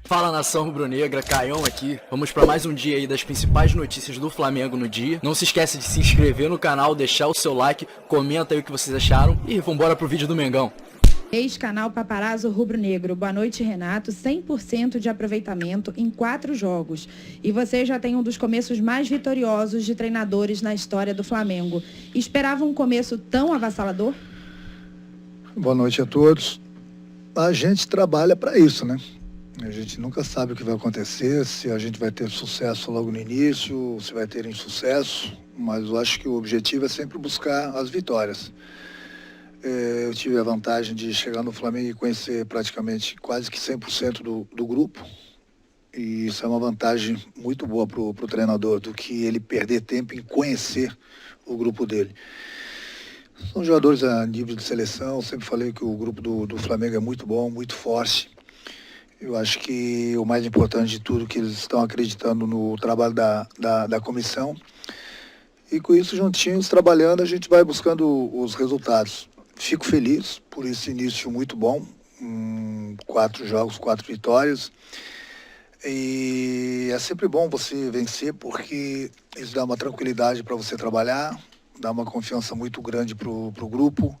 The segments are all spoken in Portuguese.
Fala, nação rubro-negra, Caião aqui. Vamos para mais um dia aí das principais notícias do Flamengo no dia. Não se esquece de se inscrever no canal, deixar o seu like, comenta aí o que vocês acharam e vambora pro vídeo do Mengão. Ex-canal Paparazzo Rubro-Negro. Boa noite, Renato. 100% de aproveitamento em 4 jogos. E você já tem um dos começos mais vitoriosos de treinadores na história do Flamengo. Esperava um começo tão avassalador? Boa noite a todos. A gente trabalha para isso, né? A gente nunca sabe o que vai acontecer, se a gente vai ter sucesso logo no início, se vai ter insucesso, mas eu acho que o objetivo é sempre buscar as vitórias. Eu tive a vantagem de chegar no Flamengo e conhecer praticamente quase que 100% do grupo, e isso é uma vantagem muito boa para o treinador, do que ele perder tempo em conhecer o grupo dele. São jogadores a nível de seleção, sempre falei que o grupo do Flamengo é muito bom, muito forte. Eu acho que o mais importante de tudo é que eles estão acreditando no trabalho da comissão. E com isso, juntinhos, trabalhando, a gente vai buscando os resultados. Fico feliz por esse início muito bom. 4 jogos, 4 vitórias. E é sempre bom você vencer, porque isso dá uma tranquilidade para você trabalhar, dá uma confiança muito grande para o grupo.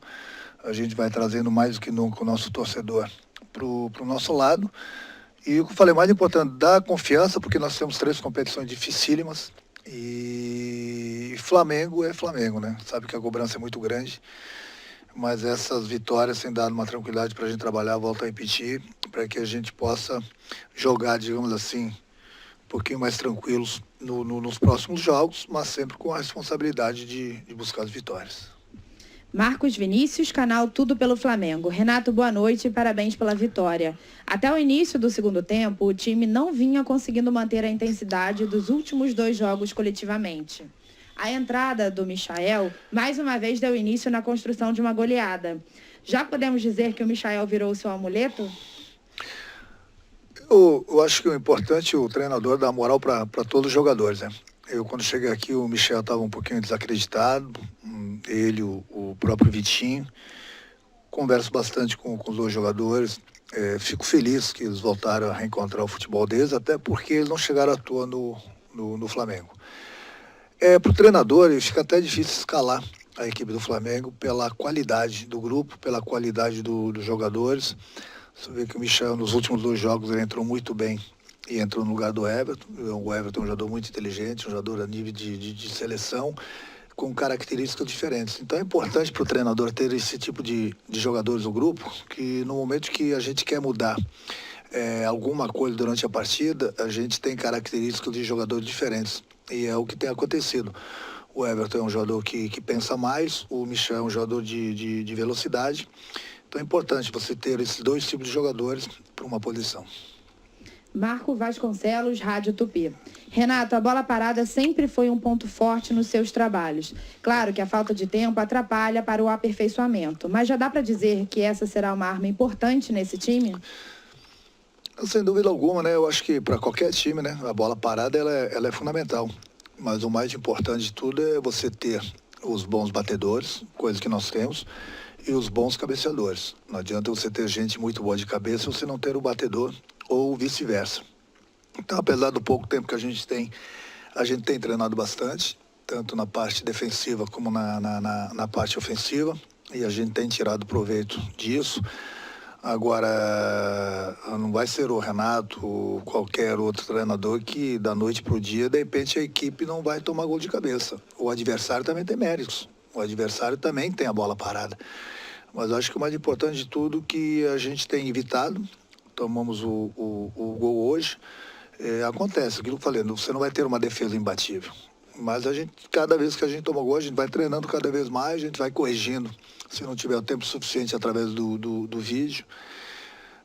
A gente vai trazendo mais do que nunca o nosso torcedor para o nosso lado. E o que eu falei, mais importante, dar confiança, porque nós temos 3 competições dificílimas. E Flamengo é Flamengo, né? Sabe que a cobrança é muito grande. Mas essas vitórias têm dado uma tranquilidade para a gente trabalhar, volto a repetir, para que a gente possa jogar, digamos assim, um pouquinho mais tranquilos nos próximos jogos, mas sempre com a responsabilidade de buscar as vitórias. Marcos Vinícius, canal Tudo pelo Flamengo. Renato, boa noite e parabéns pela vitória. Até o início do segundo tempo, o time não vinha conseguindo manter a intensidade dos últimos 2 jogos coletivamente. A entrada do Michael, mais uma vez, deu início na construção de uma goleada. Já podemos dizer que o Michael virou o seu amuleto? Eu acho que o importante é o treinador dar moral para todos os jogadores, né? Quando cheguei aqui, o Michel estava um pouquinho desacreditado, ele, o próprio Vitinho. Converso bastante com os 2 jogadores. Fico feliz que eles voltaram a reencontrar o futebol deles, até porque eles não chegaram à toa no Flamengo. Para o treinador, fica até difícil escalar a equipe do Flamengo pela qualidade do grupo, pela qualidade dos jogadores. Você vê que o Michel, nos últimos 2 jogos, ele entrou muito bem e entrou no lugar do Everton. O Everton é um jogador muito inteligente, um jogador a nível de seleção, com características diferentes. Então é importante para o treinador ter esse tipo de jogadores no grupo, que no momento que a gente quer mudar alguma coisa durante a partida, a gente tem características de jogadores diferentes. E é o que tem acontecido. O Everton é um jogador que pensa mais, o Michel é um jogador de velocidade. Então é importante você ter esses 2 tipos de jogadores para uma posição. Marco Vasconcelos, Rádio Tupi. Renato, a bola parada sempre foi um ponto forte nos seus trabalhos. Claro que a falta de tempo atrapalha para o aperfeiçoamento, mas já dá para dizer que essa será uma arma importante nesse time? Sem dúvida alguma, né? Eu acho que para qualquer time, né, a bola parada ela é fundamental. Mas o mais importante de tudo é você ter os bons batedores, coisa que nós temos, e os bons cabeceadores. Não adianta você ter gente muito boa de cabeça se você não ter o batedor, ou vice-versa. Então, apesar do pouco tempo que a gente tem treinado bastante, tanto na parte defensiva como na parte ofensiva, e a gente tem tirado proveito disso. Agora, não vai ser o Renato ou qualquer outro treinador que da noite para o dia, de repente, a equipe não vai tomar gol de cabeça. O adversário também tem méritos, o adversário também tem a bola parada. Mas acho que o mais importante de tudo que a gente tem evitado, tomamos o gol hoje, acontece, aquilo que eu falei, você não vai ter uma defesa imbatível. Mas a gente, cada vez que a gente toma gol, a gente vai treinando cada vez mais, a gente vai corrigindo, se não tiver o tempo suficiente através do vídeo.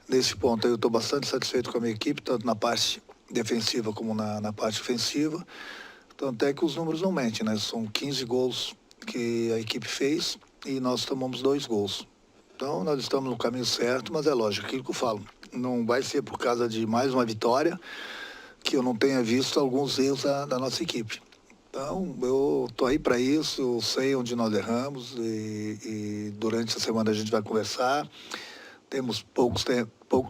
Nesse ponto eu estou bastante satisfeito com a minha equipe, tanto na parte defensiva como na parte ofensiva. Tanto é que os números não mentem, né? São 15 gols que a equipe fez e nós tomamos 2 gols. Então nós estamos no caminho certo, mas é lógico, aquilo que eu falo, não vai ser por causa de mais uma vitória que eu não tenha visto alguns erros da nossa equipe. Então, eu estou aí para isso, eu sei onde nós erramos e durante a semana a gente vai conversar. Temos pouco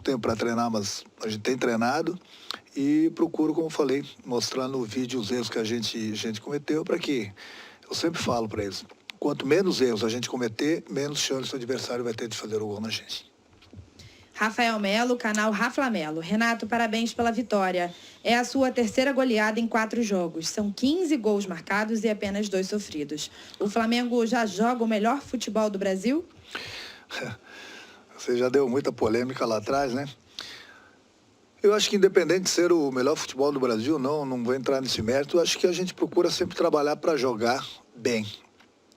tempo para treinar, mas a gente tem treinado e procuro, como eu falei, mostrar no vídeo os erros que a gente cometeu, para que, eu sempre falo para eles, quanto menos erros a gente cometer, menos chance o adversário vai ter de fazer o gol na gente. Rafael Melo, canal Raflamelo. Renato, parabéns pela vitória. É a sua terceira goleada em 4 jogos. São 15 gols marcados e apenas 2 sofridos. O Flamengo já joga o melhor futebol do Brasil? Você já deu muita polêmica lá atrás, né? Eu acho que independente de ser o melhor futebol do Brasil, não vou entrar nesse mérito. Eu acho que a gente procura sempre trabalhar para jogar bem.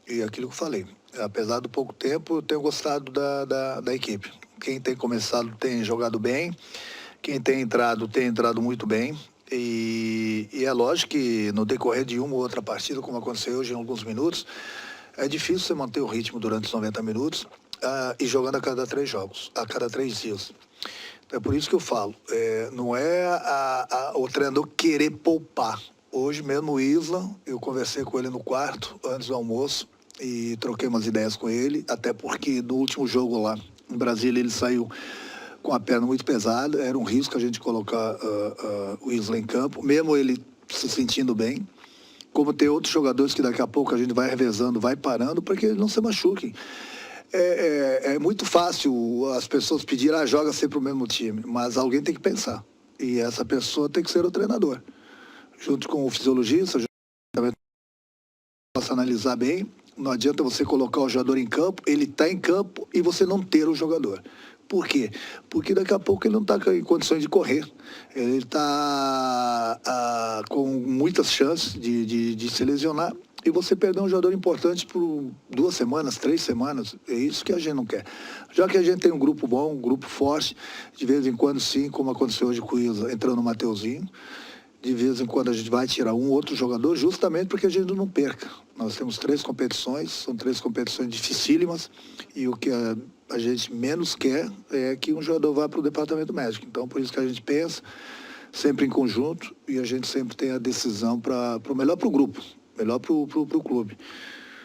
E aquilo que eu falei, apesar do pouco tempo, eu tenho gostado da equipe. Quem tem começado tem jogado bem, quem tem entrado muito bem. E é lógico que no decorrer de uma ou outra partida, como aconteceu hoje em alguns minutos, é difícil você manter o ritmo durante os 90 minutos e jogando a cada 3 jogos, a cada 3 dias. É por isso que eu falo, não é o treinador querer poupar. Hoje mesmo o Isla, eu conversei com ele no quarto, antes do almoço, e troquei umas ideias com ele, até porque no último jogo lá em Brasília ele saiu com a perna muito pesada, era um risco a gente colocar o Isla em campo, mesmo ele se sentindo bem, como tem outros jogadores que daqui a pouco a gente vai revezando, vai parando, para que eles não se machuquem. É muito fácil as pessoas pedirem, joga sempre o mesmo time, mas alguém tem que pensar, e essa pessoa tem que ser o treinador, junto com o fisiologista, possa analisar bem. Não adianta você colocar o jogador em campo, ele está em campo e você não ter o jogador. Por quê? Porque daqui a pouco ele não está em condições de correr. Ele está com muitas chances de se lesionar e você perder um jogador importante por 2 semanas, 3 semanas. É isso que a gente não quer. Já que a gente tem um grupo bom, um grupo forte, de vez em quando sim, como aconteceu hoje com o Isa, entrando o Mateuzinho, de vez em quando a gente vai tirar um outro jogador, justamente porque a gente não perca. Nós temos 3 competições, são 3 competições dificílimas, e o que a gente menos quer é que um jogador vá para o departamento médico. Então, por isso que a gente pensa sempre em conjunto, e a gente sempre tem a decisão melhor para o grupo, melhor para o clube.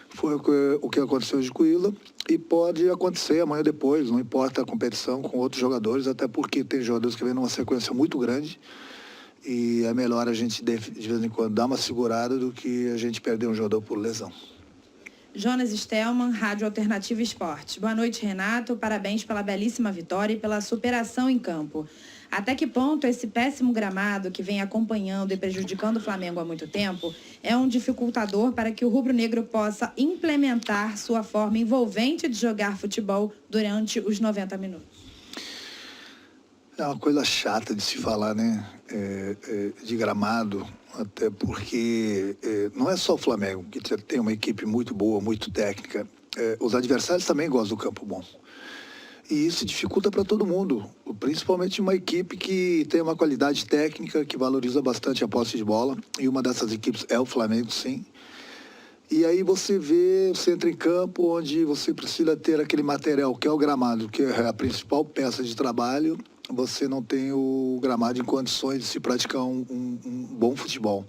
Foi o que aconteceu hoje com o Isla, e pode acontecer amanhã depois, não importa a competição, com outros jogadores, até porque tem jogadores que vêm numa sequência muito grande, e é melhor a gente, de vez em quando, dar uma segurada do que a gente perder um jogador por lesão. Jonas Stelman, Rádio Alternativa Esportes. Boa noite, Renato. Parabéns pela belíssima vitória e pela superação em campo. Até que ponto esse péssimo gramado que vem acompanhando e prejudicando o Flamengo há muito tempo é um dificultador para que o rubro-negro possa implementar sua forma envolvente de jogar futebol durante os 90 minutos? É uma coisa chata de se falar, né? De gramado, até porque não é só o Flamengo, que tem uma equipe muito boa, muito técnica. Os adversários também gostam do campo bom. E isso dificulta para todo mundo, principalmente uma equipe que tem uma qualidade técnica, que valoriza bastante a posse de bola. E uma dessas equipes é o Flamengo, sim. E aí você entra em campo onde você precisa ter aquele material, que é o gramado, que é a principal peça de trabalho. Você não tem o gramado em condições de se praticar um bom futebol.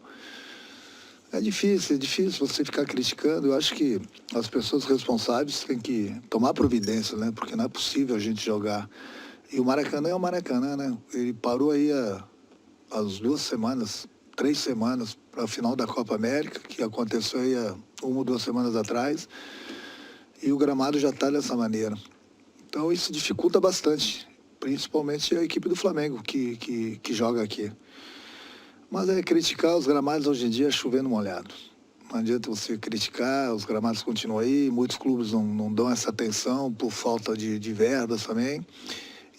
É difícil você ficar criticando. Eu acho que as pessoas responsáveis têm que tomar providência, né? Porque não é possível a gente jogar. E o Maracanã é o Maracanã, né? Ele parou aí as 2 semanas, 3 semanas para a final da Copa América, que aconteceu aí há 1 ou 2 semanas atrás. E o gramado já está dessa maneira. Então isso dificulta bastante. Principalmente a equipe do Flamengo que joga aqui. Mas criticar os gramados hoje em dia é chovendo molhado. Não adianta você criticar, os gramados continuam aí, muitos clubes não dão essa atenção por falta de verbas também.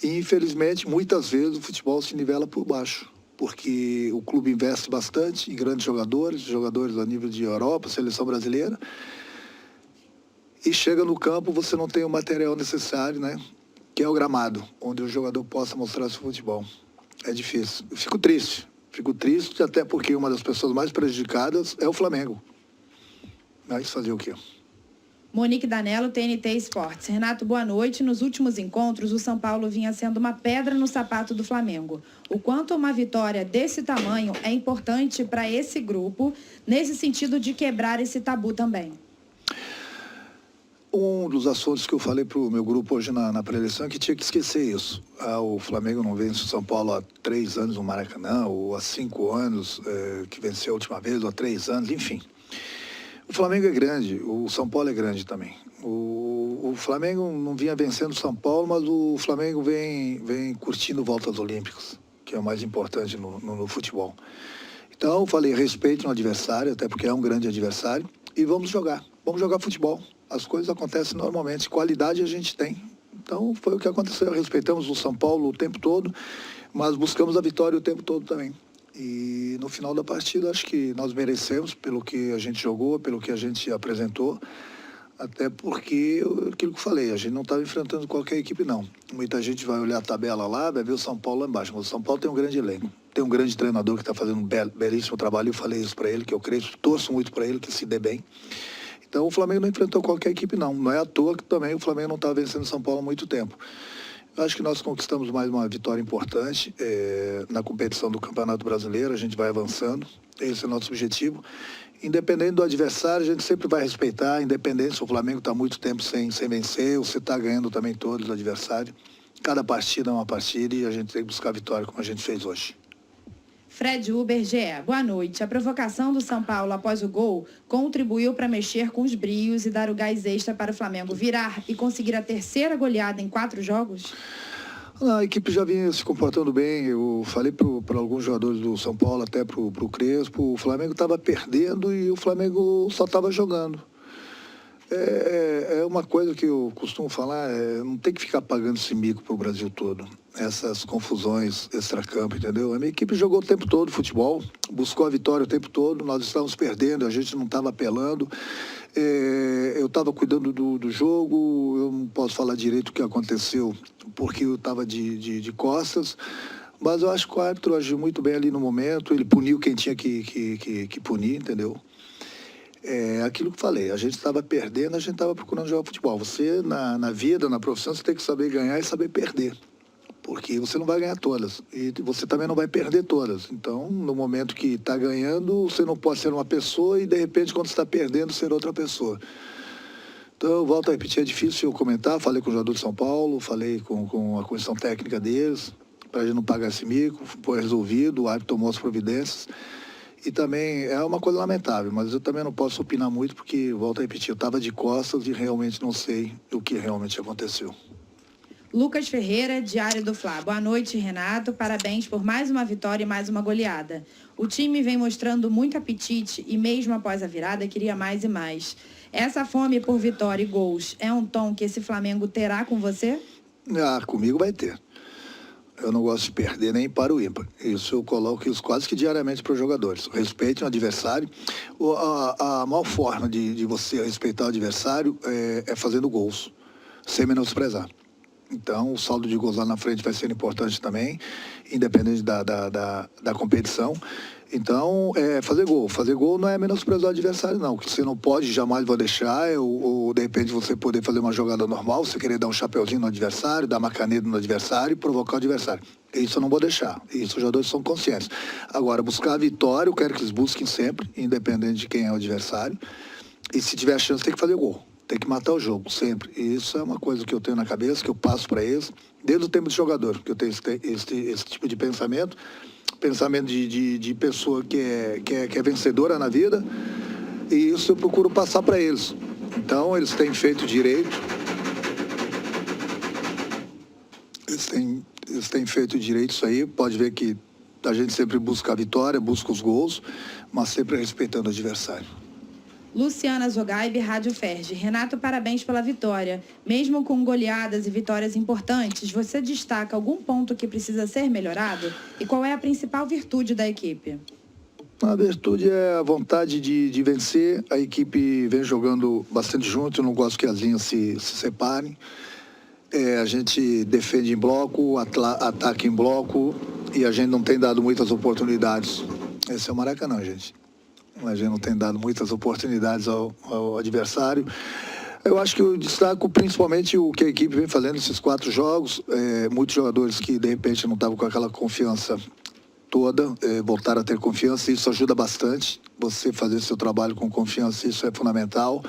E infelizmente, muitas vezes o futebol se nivela por baixo, porque o clube investe bastante em grandes jogadores a nível de Europa, seleção brasileira, e chega no campo, você não tem o material necessário, né? Que é o gramado, onde o jogador possa mostrar seu futebol. É difícil. Eu fico triste até porque uma das pessoas mais prejudicadas é o Flamengo. Mas fazer o quê? Monique Danello, TNT Esportes. Renato, boa noite. Nos últimos encontros, o São Paulo vinha sendo uma pedra no sapato do Flamengo. O quanto uma vitória desse tamanho é importante para esse grupo, nesse sentido de quebrar esse tabu também? Um dos assuntos que eu falei para o meu grupo hoje na pré-eleição é que tinha que esquecer isso. O Flamengo não vence o São Paulo há 3 anos no Maracanã, ou há 5 anos que venceu a última vez, ou há 3 anos, enfim. O Flamengo é grande, o São Paulo é grande também. O Flamengo não vinha vencendo o São Paulo, mas o Flamengo vem curtindo voltas olímpicas, que é o mais importante no futebol. Então eu falei, respeite o adversário, até porque é um grande adversário, e vamos jogar futebol. As coisas acontecem normalmente, qualidade a gente tem. Então foi o que aconteceu, respeitamos o São Paulo o tempo todo, mas buscamos a vitória o tempo todo também. E no final da partida acho que nós merecemos pelo que a gente jogou, pelo que a gente apresentou, até porque, aquilo que eu falei, a gente não estava enfrentando qualquer equipe não. Muita gente vai olhar a tabela lá, vai ver o São Paulo lá embaixo, mas o São Paulo tem um grande elenco, tem um grande treinador que está fazendo um belíssimo trabalho, eu falei isso para ele, que eu creio, torço muito para ele, que se dê bem. Então o Flamengo não enfrentou qualquer equipe não, não é à toa que também o Flamengo não está vencendo o São Paulo há muito tempo. Eu acho que nós conquistamos mais uma vitória importante na competição do Campeonato Brasileiro, a gente vai avançando, esse é o nosso objetivo. Independente do adversário, a gente sempre vai respeitar, independente se o Flamengo está muito tempo sem vencer, ou se está ganhando também todos os adversários. Cada partida é uma partida e a gente tem que buscar a vitória como a gente fez hoje. Fred Uber, GE. Boa noite. A provocação do São Paulo após o gol contribuiu para mexer com os brios e dar o gás extra para o Flamengo virar e conseguir a terceira goleada em 4 jogos? A equipe já vinha se comportando bem. Eu falei para alguns jogadores do São Paulo, até para o Crespo, o Flamengo estava perdendo e o Flamengo só estava jogando. É uma coisa que eu costumo falar, não tem que ficar pagando esse mico para o Brasil todo. Essas confusões extracampo, entendeu? A minha equipe jogou o tempo todo futebol, buscou a vitória o tempo todo, nós estávamos perdendo, a gente não estava apelando. Eu estava cuidando do jogo, eu não posso falar direito o que aconteceu, porque eu estava de costas, mas eu acho que o árbitro agiu muito bem ali no momento, ele puniu quem tinha que punir, entendeu? Aquilo que eu falei, a gente estava perdendo, a gente estava procurando jogar futebol. Você, na vida, na profissão, você tem que saber ganhar e saber perder. Porque você não vai ganhar todas. E você também não vai perder todas. Então, no momento que está ganhando, você não pode ser uma pessoa e, de repente, quando está perdendo, ser outra pessoa. Então, eu volto a repetir, é difícil eu comentar. Falei com o jogador de São Paulo, falei com a comissão técnica deles, para a gente não pagar esse mico. Foi resolvido, o árbitro tomou as providências. E também é uma coisa lamentável, mas eu também não posso opinar muito, porque, volto a repetir, eu estava de costas e realmente não sei o que realmente aconteceu. Lucas Ferreira, Diário do Fla. Boa noite, Renato. Parabéns por mais uma vitória e mais uma goleada. O time vem mostrando muito apetite e mesmo após a virada queria mais e mais. Essa fome por vitória e gols é um tom que esse Flamengo terá com você? Comigo vai ter. Eu não gosto de perder nem para o ímpar. Isso eu coloco isso quase que diariamente para os jogadores. Respeitem o adversário. A maior forma de você respeitar o adversário é fazendo gols, sem menosprezar. Então, o saldo de gols lá na frente vai ser importante também, independente da competição. Então, fazer gol. Fazer gol não é menosprezar o adversário, não. O que você não pode, jamais vai deixar, ou de repente você poder fazer uma jogada normal, você querer dar um chapeuzinho no adversário, dar uma caneta no adversário e provocar o adversário. Isso eu não vou deixar. Isso os jogadores são conscientes. Agora, buscar a vitória, eu quero que eles busquem sempre, independente de quem é o adversário. E se tiver chance, tem que fazer gol. Tem que matar o jogo, sempre. E isso é uma coisa que eu tenho na cabeça, que eu passo para eles, desde o tempo de jogador, que eu tenho esse tipo de pensamento de pessoa que é vencedora na vida, e isso eu procuro passar para eles. Então, eles têm feito direito. Eles têm feito direito isso aí, pode ver que a gente sempre busca a vitória, busca os gols, mas sempre respeitando o adversário. Luciana Zogaib, Rádio Ferge. Renato, parabéns pela vitória. Mesmo com goleadas e vitórias importantes, você destaca algum ponto que precisa ser melhorado? E qual é a principal virtude da equipe? A virtude é a vontade de vencer. A equipe vem jogando bastante junto, eu não gosto que as linhas se separem. A gente defende em bloco, ataca em bloco e a gente não tem dado muitas oportunidades. Esse é o Maracanã, gente. A gente não tem dado muitas oportunidades ao adversário. Eu acho que eu destaco principalmente o que a equipe vem fazendo nesses 4 jogos. Muitos jogadores que, de repente, não estavam com aquela confiança toda, voltaram a ter confiança. Isso ajuda bastante. Você fazer seu trabalho com confiança, isso é fundamental.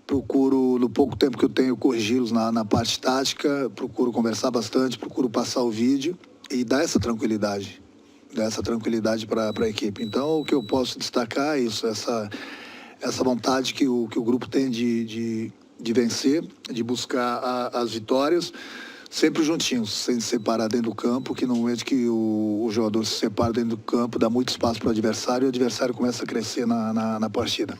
procuro, no pouco tempo que eu tenho, corrigi-los na parte tática, procuro conversar bastante, procuro passar o vídeo e dar essa tranquilidade para a equipe. Então, o que eu posso destacar é isso, essa vontade que o grupo tem de vencer, de buscar as vitórias, sempre juntinhos, sem se separar dentro do campo, que no momento que o jogador se separa dentro do campo, dá muito espaço para o adversário começa a crescer na partida.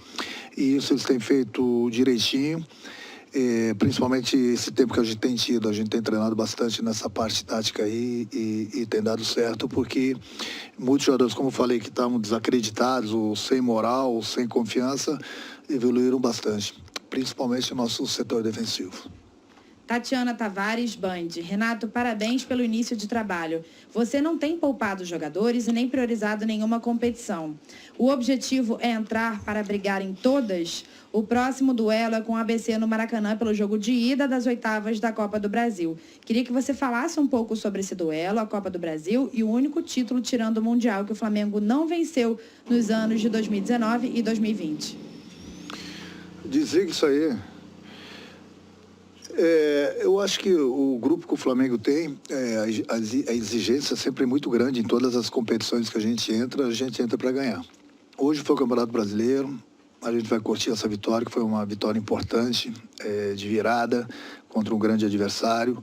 E isso eles têm feito direitinho, principalmente esse tempo que a gente tem treinado bastante nessa parte tática aí e tem dado certo, porque muitos jogadores, como eu falei, que estavam desacreditados, ou sem moral, ou sem confiança, evoluíram bastante, principalmente no nosso setor defensivo. Tatiana Tavares, Band. Renato, parabéns pelo início de trabalho. Você não tem poupado jogadores e nem priorizado nenhuma competição. O objetivo é entrar para brigar em todas? O próximo duelo é com o ABC no Maracanã pelo jogo de ida das oitavas da Copa do Brasil. Queria que você falasse um pouco sobre esse duelo, a Copa do Brasil e o único título tirando o Mundial que o Flamengo não venceu nos anos de 2019 e 2020. Dizer que isso aí... eu acho que o grupo que o Flamengo tem, a exigência sempre é muito grande em todas as competições que a gente entra para ganhar. Hoje foi o Campeonato Brasileiro, a gente vai curtir essa vitória, que foi uma vitória importante, de virada, contra um grande adversário.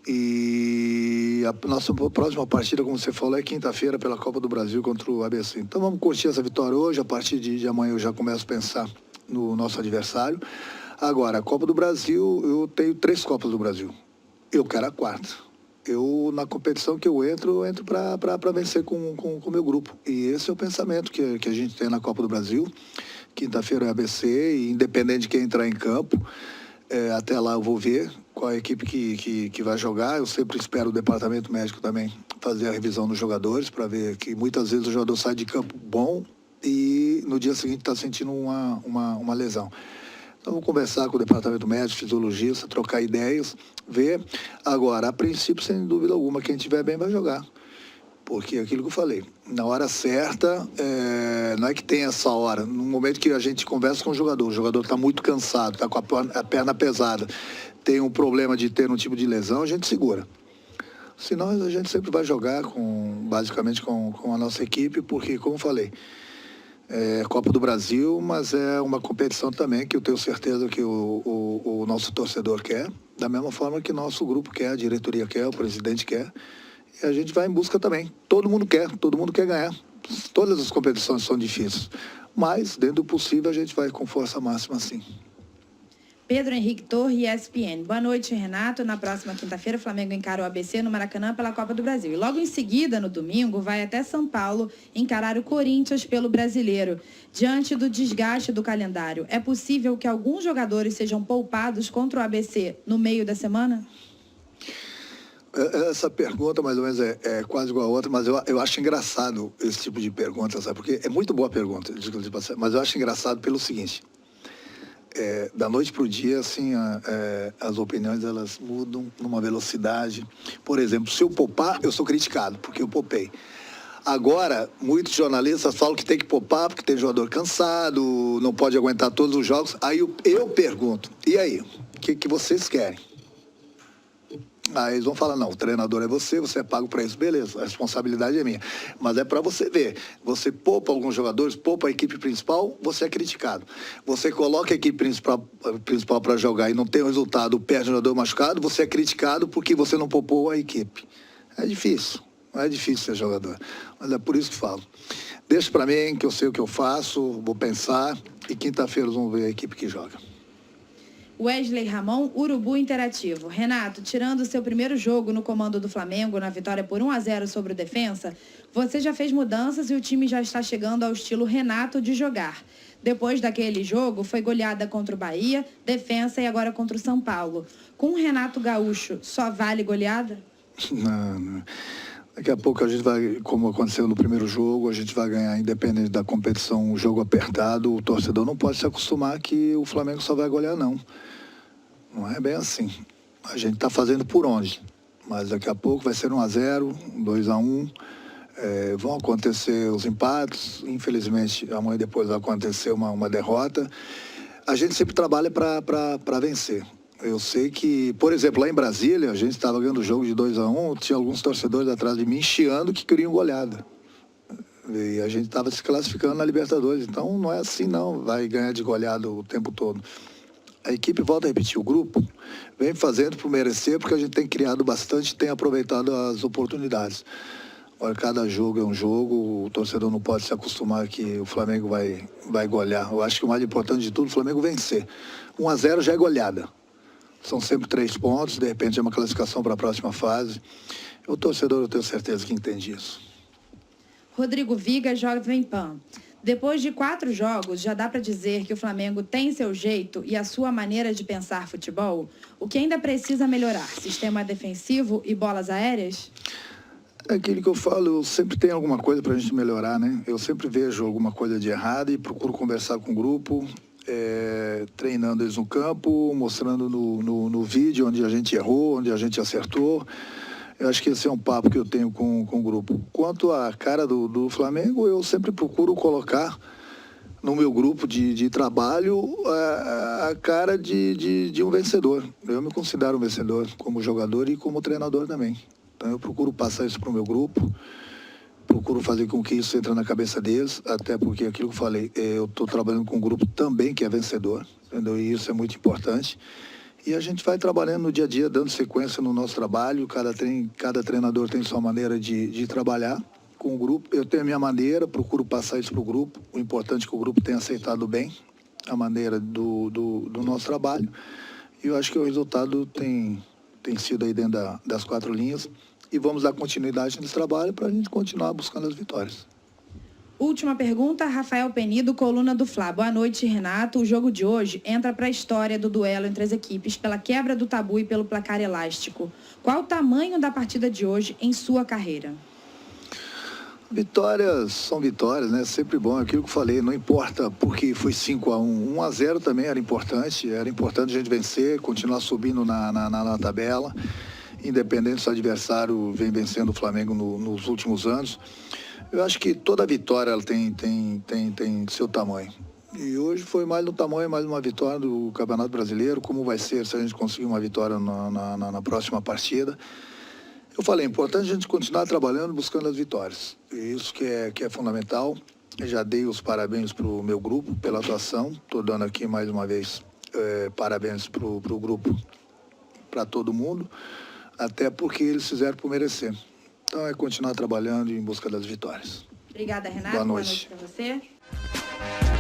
E a nossa próxima partida, como você falou, é quinta-feira pela Copa do Brasil contra o ABC. Então vamos curtir essa vitória hoje, a partir de amanhã eu já começo a pensar no nosso adversário. Agora, a Copa do Brasil, eu tenho 3 Copas do Brasil. Eu quero a 4ª. Na competição que eu entro para vencer com o meu grupo. E esse é o pensamento que a gente tem na Copa do Brasil. Quinta-feira é ABC, e independente de quem entrar em campo, até lá eu vou ver qual é a equipe que vai jogar. Eu sempre espero o departamento médico também fazer a revisão dos jogadores, para ver que muitas vezes o jogador sai de campo bom e no dia seguinte está sentindo uma lesão. Então, vou conversar com o departamento médico, fisiologista, trocar ideias, ver. Agora, a princípio, sem dúvida alguma, quem estiver bem vai jogar. Porque é aquilo que eu falei, na hora certa, não é que tem essa hora. No momento que a gente conversa com o jogador está muito cansado, está com a perna pesada, tem um problema de ter um tipo de lesão, a gente segura. Senão, a gente sempre vai jogar basicamente com a nossa equipe, porque, como eu falei, Copa do Brasil, mas é uma competição também que eu tenho certeza que o nosso torcedor quer, da mesma forma que nosso grupo quer, a diretoria quer, o presidente quer, e a gente vai em busca também. Todo mundo quer ganhar. Todas as competições são difíceis, mas dentro do possível a gente vai com força máxima, sim. Pedro Henrique Torre, ESPN. Boa noite, Renato. Na próxima quinta-feira, o Flamengo encara o ABC no Maracanã pela Copa do Brasil. E logo em seguida, no domingo, vai até São Paulo encarar o Corinthians pelo Brasileiro. Diante do desgaste do calendário, é possível que alguns jogadores sejam poupados contra o ABC no meio da semana? Essa pergunta, mais ou menos, é quase igual a outra, mas eu acho engraçado esse tipo de pergunta, sabe? Porque é muito boa a pergunta, mas eu acho engraçado pelo seguinte... da noite para o dia, assim, as opiniões, elas mudam numa velocidade. Por exemplo, se eu poupar, eu sou criticado, porque eu poupei. Agora, muitos jornalistas falam que tem que poupar, porque tem jogador cansado, não pode aguentar todos os jogos. Aí eu pergunto, e aí? O que vocês querem? Aí eles vão falar, não, o treinador é você é pago para isso, beleza, a responsabilidade é minha. Mas é para você ver, você poupa alguns jogadores, poupa a equipe principal, você é criticado. Você coloca a equipe principal para jogar e não tem o resultado, perde o jogador machucado, você é criticado porque você não poupou a equipe. É difícil, não é difícil ser jogador, mas é por isso que falo. Deixa para mim, que eu sei o que eu faço, vou pensar, e quinta-feira vamos ver a equipe que joga. Wesley Ramon, Urubu Interativo. Renato, tirando o seu primeiro jogo no comando do Flamengo, na vitória por 1-0 sobre o Defensa, você já fez mudanças e o time já está chegando ao estilo Renato de jogar. Depois daquele jogo, foi goleada contra o Bahia, Defensa e agora contra o São Paulo. Com o Renato Gaúcho, só vale goleada? Não. Daqui a pouco a gente vai, como aconteceu no primeiro jogo, a gente vai ganhar, independente da competição, um jogo apertado. O torcedor não pode se acostumar que o Flamengo só vai golear, não. Não é bem assim. A gente está fazendo por onde. Mas daqui a pouco vai ser 1-0, 2-1. Vão acontecer os empates. Infelizmente, amanhã depois vai acontecer uma derrota. A gente sempre trabalha para vencer. Eu sei que, por exemplo, lá em Brasília, a gente estava ganhando o jogo de 2-1, tinha alguns torcedores atrás de mim chiando que queriam goleada. E a gente estava se classificando na Libertadores. Então não é assim não, vai ganhar de goleada o tempo todo. A equipe, volta a repetir, o grupo vem fazendo por merecer, porque a gente tem criado bastante, tem aproveitado as oportunidades. Agora, cada jogo é um jogo, o torcedor não pode se acostumar que o Flamengo vai golear. Eu acho que o mais importante de tudo, o Flamengo vencer. 1-0 já é goleada. São sempre 3 pontos, de repente é uma classificação para a próxima fase. O torcedor, eu tenho certeza que entende isso. Rodrigo Viga, Jovem Pan. Depois de 4 jogos, já dá para dizer que o Flamengo tem seu jeito e a sua maneira de pensar futebol? O que ainda precisa melhorar? Sistema defensivo e bolas aéreas? É aquilo que eu falo, eu sempre tenho alguma coisa para a gente melhorar, né? Eu sempre vejo alguma coisa de errado e procuro conversar com o grupo, treinando eles no campo, mostrando no vídeo onde a gente errou, onde a gente acertou. Eu acho que esse é um papo que eu tenho com o grupo. Quanto à cara do Flamengo, eu sempre procuro colocar no meu grupo de trabalho a cara de um vencedor. Eu me considero um vencedor como jogador e como treinador também. Então eu procuro passar isso para o meu grupo, procuro fazer com que isso entre na cabeça deles, até porque aquilo que eu falei, eu estou trabalhando com um grupo também que é vencedor, entendeu? E isso é muito importante. E a gente vai trabalhando no dia a dia, dando sequência no nosso trabalho. Cada treinador tem sua maneira de trabalhar com o grupo. Eu tenho a minha maneira, procuro passar isso para o grupo. O importante é que o grupo tenha aceitado bem a maneira do nosso trabalho. E eu acho que o resultado tem sido aí dentro das 4 linhas. E vamos dar continuidade nesse trabalho para a gente continuar buscando as vitórias. Última pergunta, Rafael Penido, coluna do Fla. Boa noite, Renato. O jogo de hoje entra para a história do duelo entre as equipes pela quebra do tabu e pelo placar elástico. Qual o tamanho da partida de hoje em sua carreira? Vitórias são vitórias, né? Sempre bom, aquilo que eu falei, não importa porque foi 5-1. 1-0 também era importante a gente vencer, continuar subindo na tabela, independente se o adversário vem vencendo o Flamengo nos últimos anos. Eu acho que toda vitória ela tem seu tamanho. E hoje foi mais no tamanho, mais uma vitória do Campeonato Brasileiro. Como vai ser se a gente conseguir uma vitória na próxima partida? Eu falei, é importante a gente continuar trabalhando, buscando as vitórias. E isso que é fundamental. Eu já dei os parabéns para o meu grupo pela atuação. Estou dando aqui mais uma vez parabéns para o grupo, para todo mundo, até porque eles fizeram por merecer. Então é continuar trabalhando em busca das vitórias. Obrigada, Renato. Boa noite Boa noite para você.